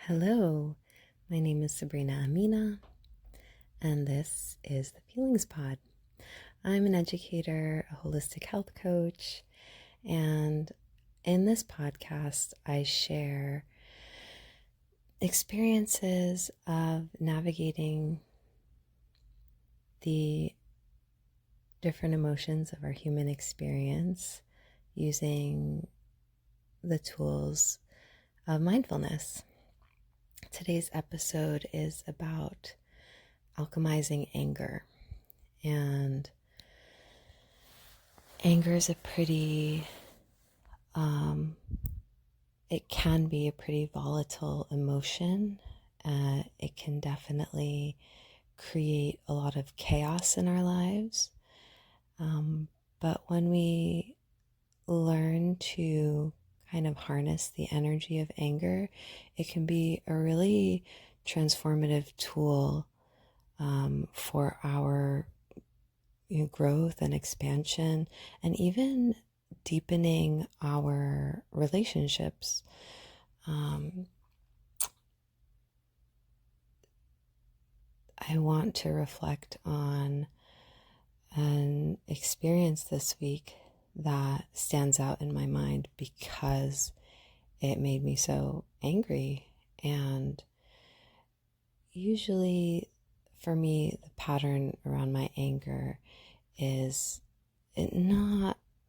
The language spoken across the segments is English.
Hello, my name is Sabrina Amina, and this is the Feelings Pod. I'm an educator, a holistic health coach, and in this podcast, I share experiences of navigating the different emotions of our human experience using the tools of mindfulness. Today's episode is about alchemizing anger. And anger is it can be a pretty volatile emotion. It can definitely create a lot of chaos in our lives. But when we learn to kind of harness the energy of anger, it can be a really transformative tool for our growth and expansion, and even deepening our relationships. I want to reflect on an experience this week that stands out in my mind because it made me so angry. And usually for me, the pattern around my anger is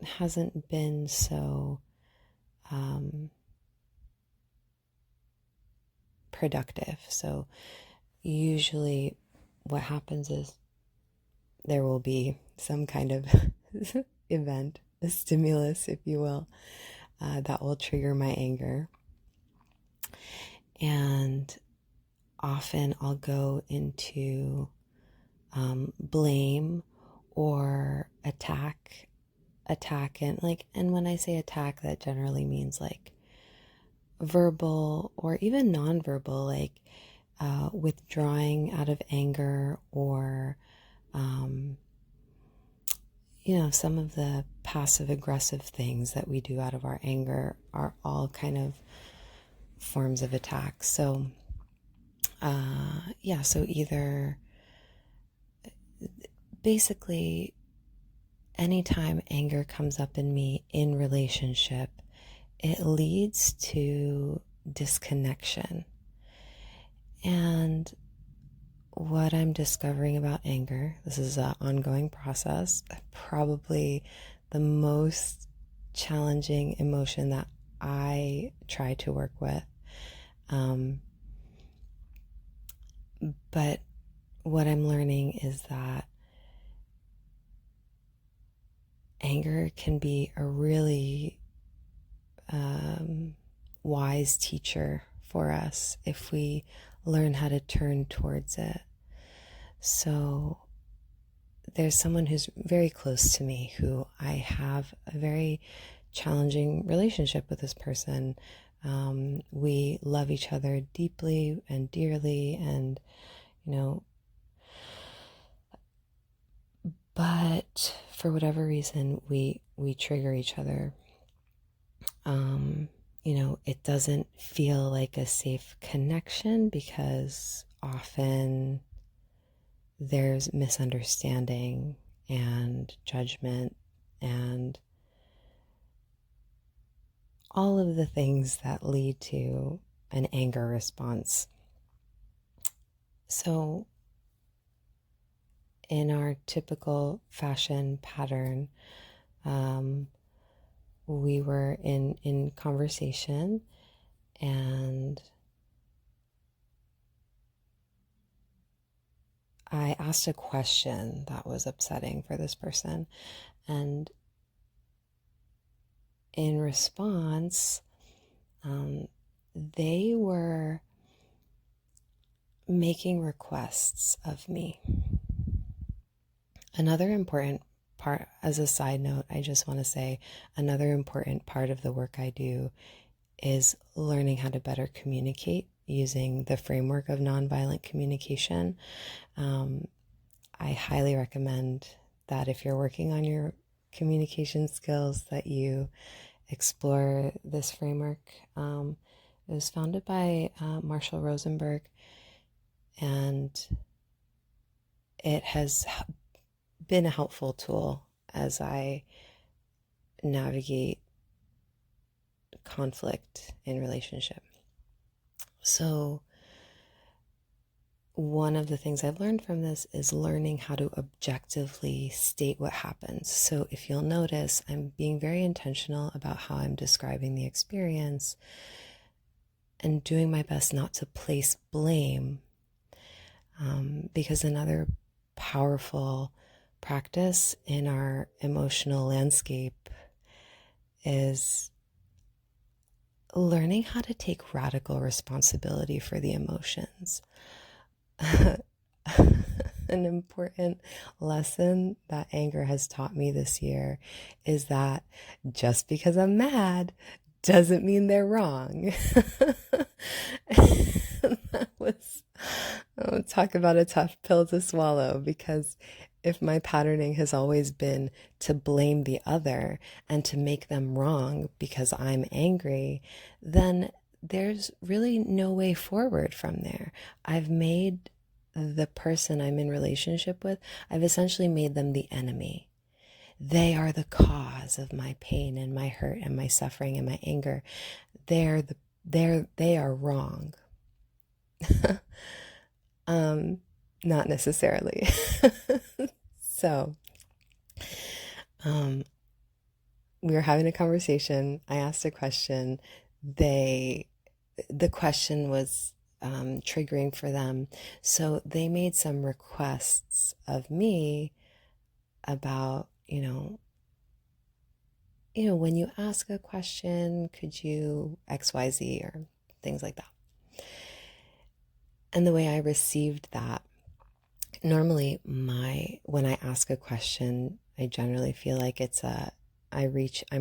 hasn't been so productive. So usually what happens is there will be some kind of event, a stimulus, if you will, that will trigger my anger. And often I'll go into blame or attack, and when I say attack, that generally means like verbal or even nonverbal, like withdrawing out of anger, or some of the passive aggressive things that we do out of our anger are all kind of forms of attack. So so either basically anytime anger comes up in me in relationship, it leads to disconnection. And what I'm discovering about anger, this is an ongoing process, probably the most challenging emotion that I try to work with. But what I'm learning is that anger can be a really wise teacher for us if we learn how to turn towards it. So there's someone who's very close to me who I have a very challenging relationship with. This person. We love each other deeply and dearly, and but for whatever reason we trigger each other. It doesn't feel like a safe connection because often there's misunderstanding and judgment and all of the things that lead to an anger response. So in our typical fashion pattern, we were in conversation, and I asked a question that was upsetting for this person. And in response, they were making requests of me. Another important part, as a side note, I just want to say another important part of the work I do is learning how to better communicate using the framework of nonviolent communication. I highly recommend that if you're working on your communication skills, that you explore this framework. It was founded by Marshall Rosenberg, and it has been a helpful tool as I navigate conflict in relationship. So one of the things I've learned from this is learning how to objectively state what happens. So if you'll notice, I'm being very intentional about how I'm describing the experience and doing my best not to place blame, because another powerful practice in our emotional landscape is learning how to take radical responsibility for the emotions. An important lesson that anger has taught me this year is that just because I'm mad doesn't mean they're wrong. That was, talk about a tough pill to swallow, because if my patterning has always been to blame the other and to make them wrong because I'm angry, then there's really no way forward from there. I've made the person I'm in relationship with, I've essentially made them the enemy. They are the cause of my pain and my hurt and my suffering and my anger. They are wrong. Not necessarily. So, we were having a conversation. I asked a question. The question was triggering for them. So they made some requests of me about, when you ask a question, could you XYZ or things like that. And the way I received that, normally when I ask a question, I generally feel like I'm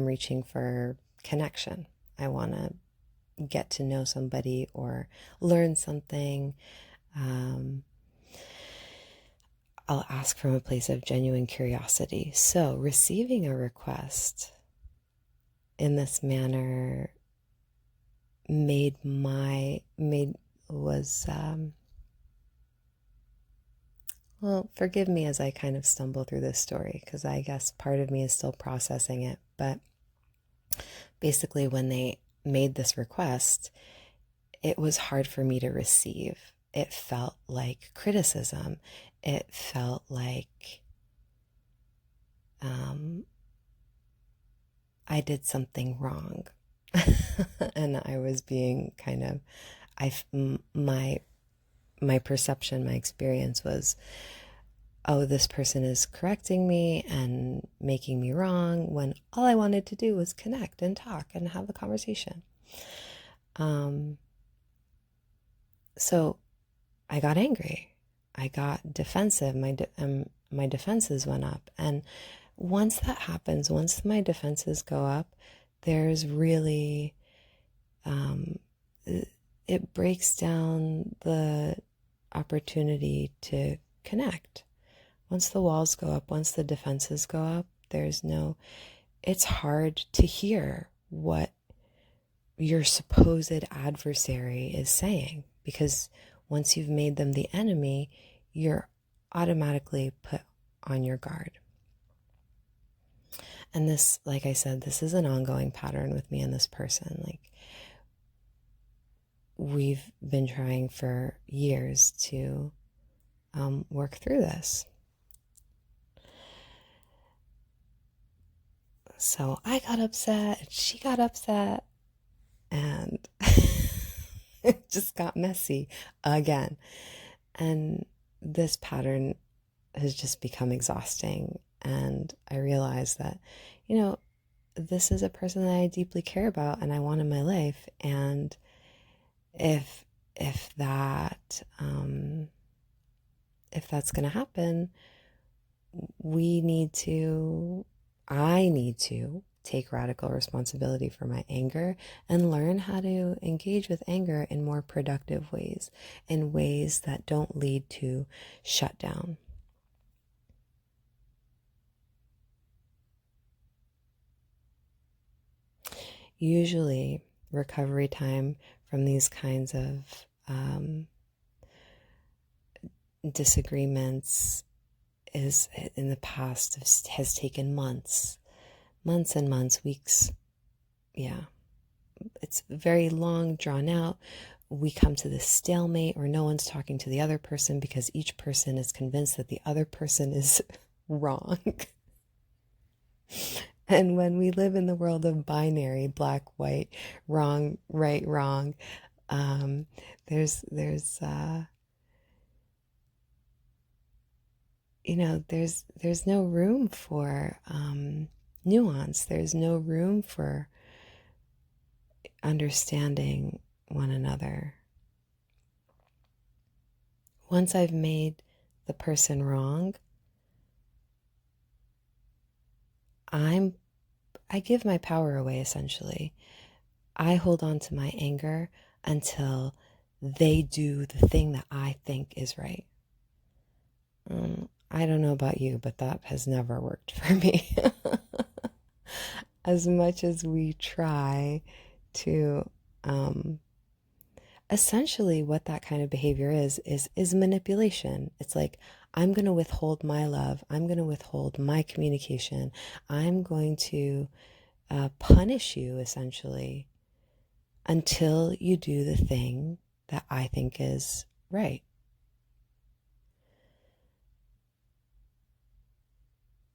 reaching for connection. I want to get to know somebody or learn something. I'll ask from a place of genuine curiosity. So receiving a request in this manner well, forgive me as I kind of stumble through this story, because I guess part of me is still processing it. But basically, when they made this request, it was hard for me to receive. It felt like criticism. It felt like I did something wrong. And I was being my perception, my experience was, oh, this person is correcting me and making me wrong, when all I wanted to do was connect and talk and have a conversation. So I got angry. I got defensive. My defenses went up. And once that happens, once my defenses go up, there's really, it breaks down the opportunity to connect. Once the walls go up, once the defenses go up, it's hard to hear what your supposed adversary is saying, because once you've made them the enemy, you're automatically put on your guard. And this, like I said, this is an ongoing pattern with me and this person. Like, we've been trying for years to work through this. So I got upset, and she got upset, and it just got messy again. And this pattern has just become exhausting. And I realized that, this is a person that I deeply care about and I want in my life. And if that's going to happen, I need to take radical responsibility for my anger and learn how to engage with anger in more productive ways, in ways that don't lead to shutdown. Usually, recovery time from these kinds of disagreements is in the past has taken months and months, weeks. Yeah, it's very long, drawn out. We come to this stalemate where no one's talking to the other person because each person is convinced that the other person is wrong. And when we live in the world of binary, black, white, wrong, right, wrong, there's no room for nuance. There's no room for understanding one another. Once I've made the person wrong, I give my power away, essentially. I hold on to my anger until they do the thing that I think is right. I don't know about you, but that has never worked for me. As much as we try to, essentially what that kind of behavior is manipulation. It's like, I'm going to withhold my love. I'm going to withhold my communication. I'm going to punish you, essentially, until you do the thing that I think is right.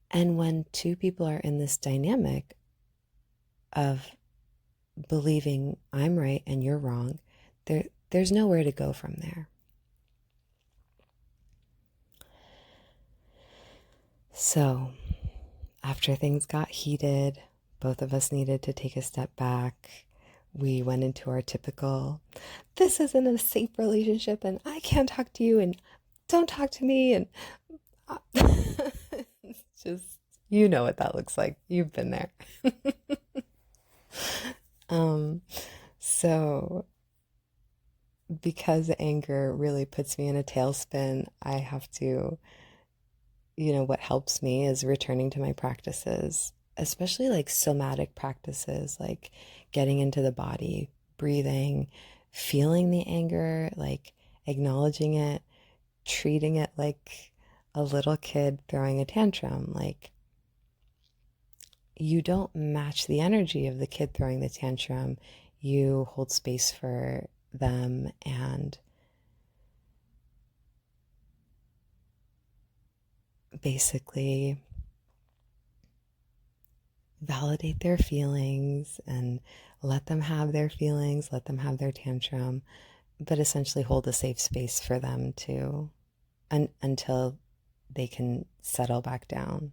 And when two people are in this dynamic of believing I'm right and you're wrong, there's nowhere to go from there. So, after things got heated, both of us needed to take a step back. We went into our typical, this isn't a safe relationship and I can't talk to you and don't talk to me. And it's just, you know what that looks like. You've been there. So because anger really puts me in a tailspin, I have to, what helps me is returning to my practices, especially like somatic practices, like getting into the body, breathing, feeling the anger, like acknowledging it, treating it like a little kid throwing a tantrum. Like, you don't match the energy of the kid throwing the tantrum. You hold space for them and basically validate their feelings and let them have their feelings, let them have their tantrum, but essentially hold a safe space for them to until they can settle back down.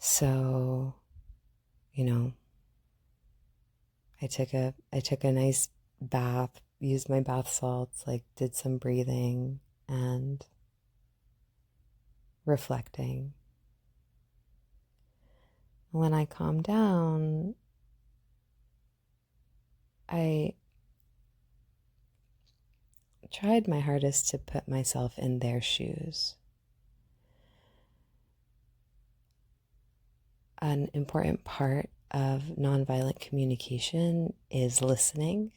So, I took a nice bath, used my bath salts, like did some breathing and reflecting. When I calmed down, I tried my hardest to put myself in their shoes. An important part of nonviolent communication is listening,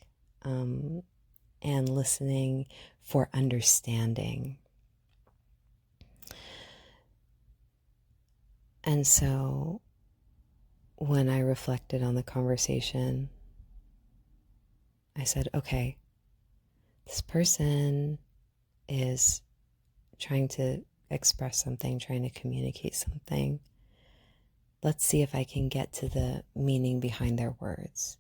and listening for understanding. And so when I reflected on the conversation, I said, okay, this person is trying to express something, trying to communicate something. Let's see if I can get to the meaning behind their words.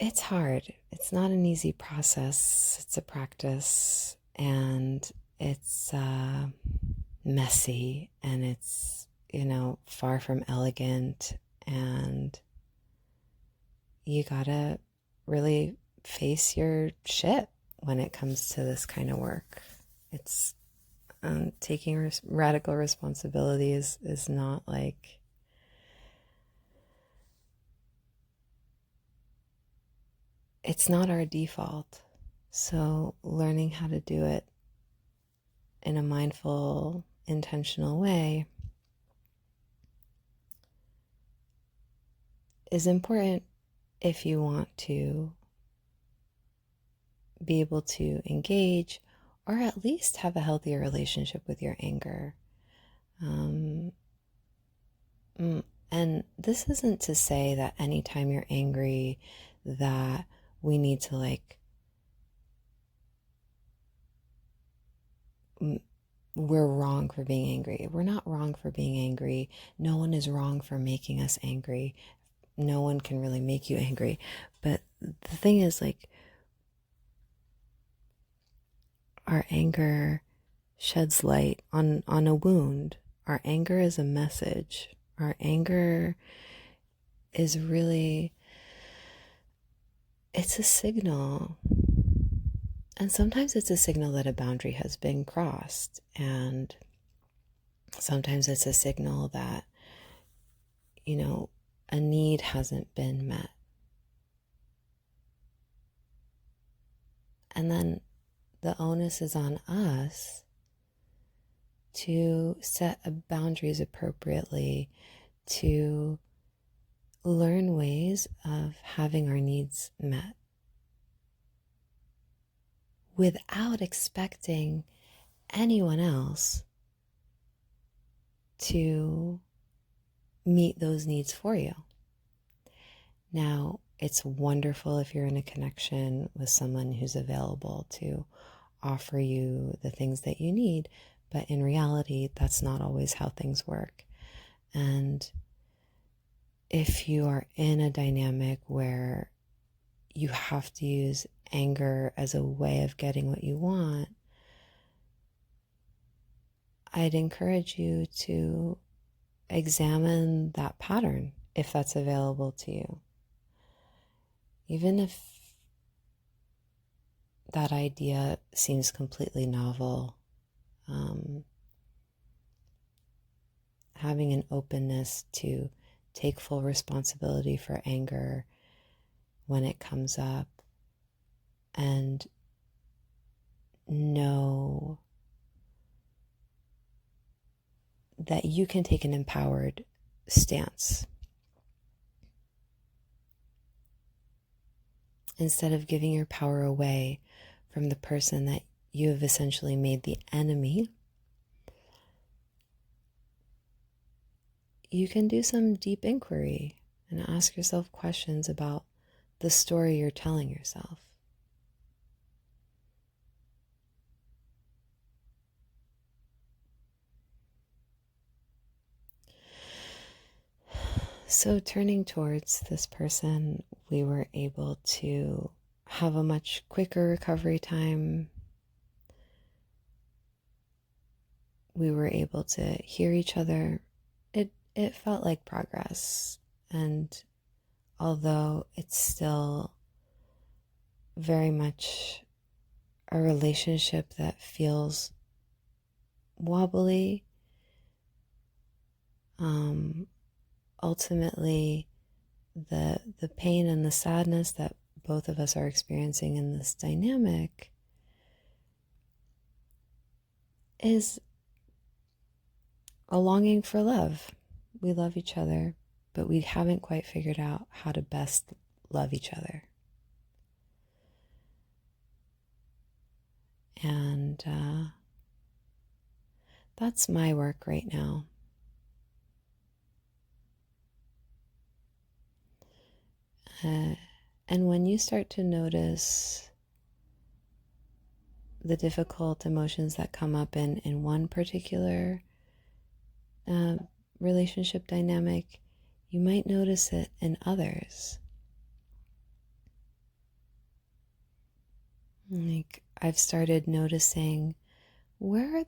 It's hard. It's not an easy process. It's a practice, and it's messy, and it's, far from elegant, and you gotta really face your shit when it comes to this kind of work. It's taking radical responsibility is not like it's not our default. So learning how to do it in a mindful, intentional way is important if you want to be able to engage or at least have a healthier relationship with your anger. And this isn't to say that anytime you're angry that we need to we're wrong for being angry. We're not wrong for being angry. No one is wrong for making us angry. No one can really make you angry. But the thing is, our anger sheds light on a wound. Our anger is a message. Our anger is really, it's a signal. And sometimes it's a signal that a boundary has been crossed. And sometimes it's a signal that, a need hasn't been met. And then the onus is on us to set boundaries appropriately, to learn ways of having our needs met without expecting anyone else to meet those needs for you. Now, it's wonderful if you're in a connection with someone who's available to offer you the things that you need, but in reality, that's not always how things work. And if you are in a dynamic where you have to use anger as a way of getting what you want, I'd encourage you to examine that pattern if that's available to you. Even if that idea seems completely novel, having an openness to take full responsibility for anger when it comes up and know that you can take an empowered stance instead of giving your power away from the person that you have essentially made the enemy. You can do some deep inquiry and ask yourself questions about the story you're telling yourself. So turning towards this person, we were able to have a much quicker recovery time. We were able to hear each other. It felt like progress. And although it's still very much a relationship that feels wobbly, ultimately the pain and the sadness that both of us are experiencing in this dynamic is a longing for love. We love each other, but we haven't quite figured out how to best love each other. And that's my work right now. And when you start to notice the difficult emotions that come up in one particular relationship dynamic, you might notice it in others. Like I've started noticing where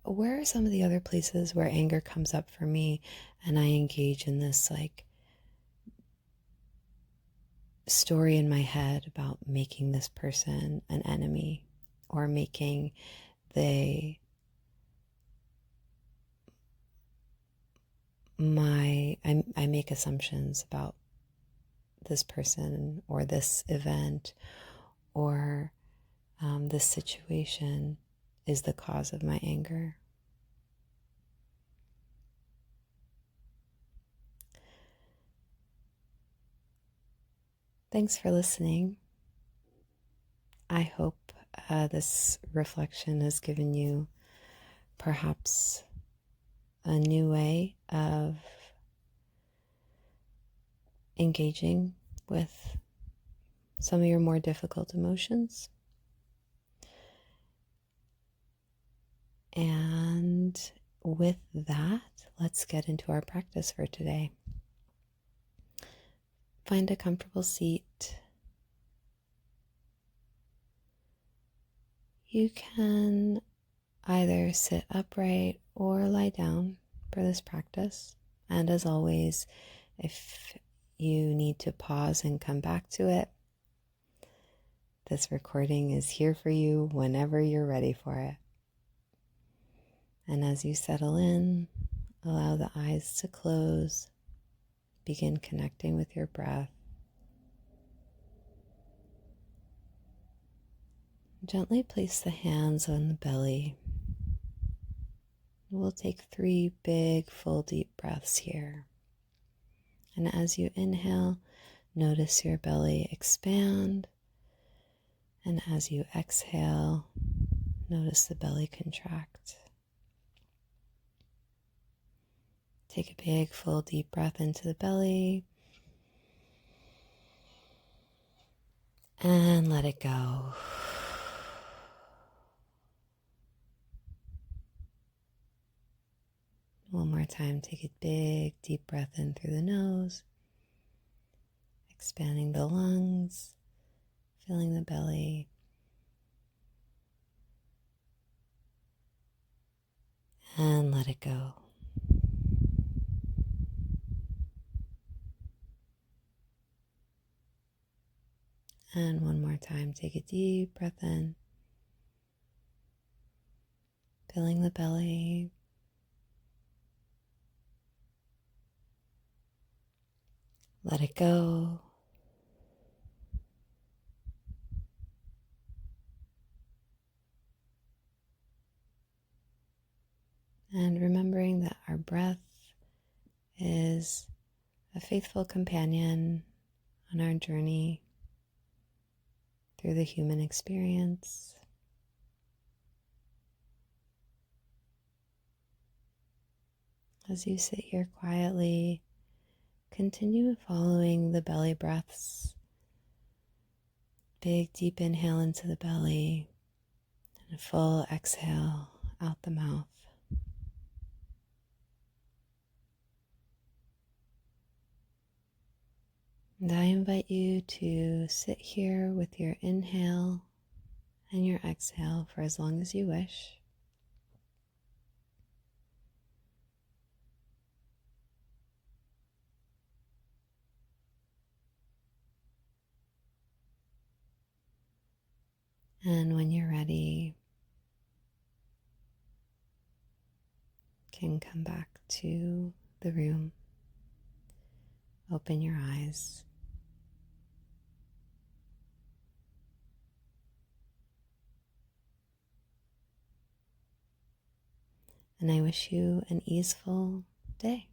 are some of the other places where anger comes up for me, and I engage in this story in my head about making this person an enemy, or making I make assumptions about this person or this event or this situation is the cause of my anger. Thanks for listening. I hope this reflection has given you perhaps a new way of engaging with some of your more difficult emotions. And with that, let's get into our practice for today. Find a comfortable seat. You can either sit upright or lie down for this practice. And as always, if you need to pause and come back to it, this recording is here for you whenever you're ready for it. And as you settle in, allow the eyes to close. Begin connecting with your breath. Gently place the hands on the belly. We'll take 3 big, full, deep breaths here. And as you inhale, notice your belly expand. And as you exhale, notice the belly contract. Take a big, full, deep breath into the belly. And let it go. One more time, take a big, deep breath in through the nose, expanding the lungs, filling the belly. And let it go. And one more time, take a deep breath in, filling the belly. Let it go. And remembering that our breath is a faithful companion on our journey through the human experience. As you sit here quietly, continue following the belly breaths. Big, deep inhale into the belly and a full exhale out the mouth. And I invite you to sit here with your inhale and your exhale for as long as you wish. And when you're ready, you can come back to the room. Open your eyes. And I wish you an easeful day.